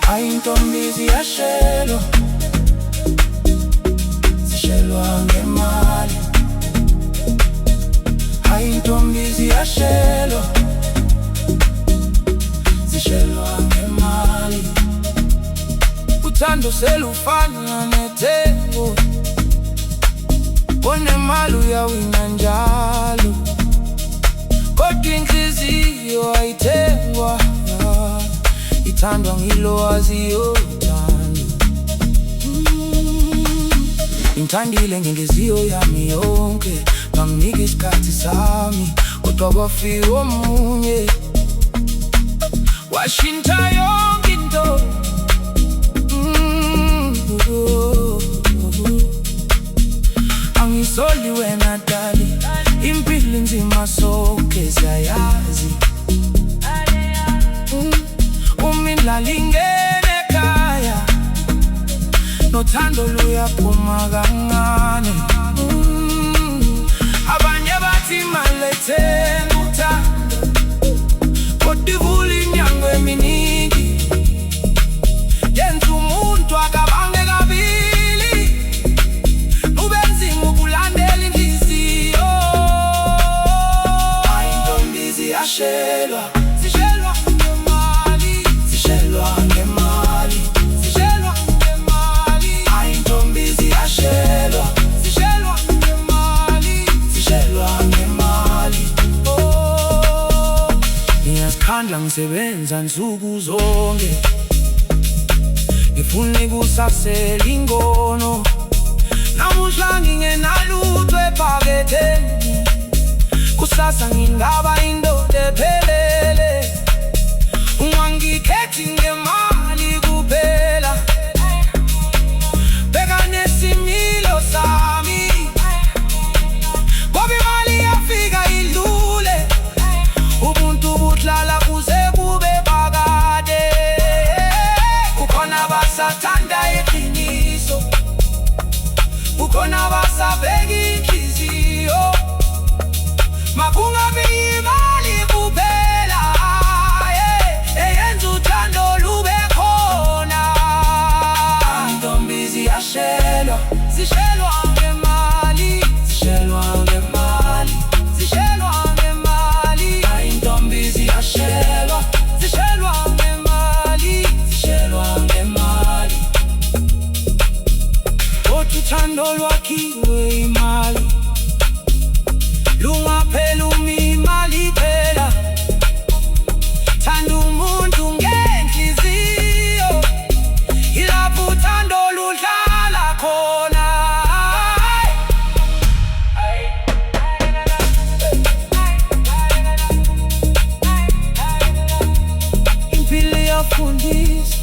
Ayintombi ziyashelwa, zishelwa ngemali. Ayintombi ziyashelwa, zishelwa ngemali. Uthando selufana nethengo, onemali uyawina njalo, kodwa inhliziyo ayithengwa, ithandwa ngilo waziyo uthando. Ngimthandile ngenhliziyo yami yonke, ngamnika isikhathi sami, kodwa kwafika omunye washintsha yonke into. Angisoli wena dali, impilo inzima sonke siyayazi. Umindlalo ingene ekhaya, nothando luyaphuma kancane. Abanye bathi imali ayithengi uthando, kodwa ivula iminyango eminingi, yenza umuntu akabange kabili, ube nzima ukulandela inhliziyo. Ayintombi ziyashelwa, zishelwa ngemali, zishelwa ngemali, zishelwa ngemali. Ayintombi ziyashelwa, zishelwa ngemali, zishelwa ngemali. Oh, ngiyazikhandla ngisebenza nsuku zonke, ngifuna ikusasela ingono. Namuhla ngingenalutho ephaketheni, kusasa ngingaba indoda ephelele. Ungangikhethi ngemali kuphela, bheka nesimilo sami, ngoba imali iyafika idlule, ubuntu buhlala kuze kube phakade. Kukhona abasathanda iqiniso, kukhona abasabheka inhliziyo, makungabi imali kuphela eyenza uthando lube khona. Ayintombi ziyashelwa, zishelwa ngemali, zishelwa ngemali, zishelwa ngemali. Ayintombi ziyashelwa, zishelwa ngemali, zishelwa ngemali. Kodwa uthando lwakhiwe imali, lungapheli uma imali iphela. Thanda umuntu ngenhliziyo, yilapho uthando luhlala khona. Impilo iyafundisa,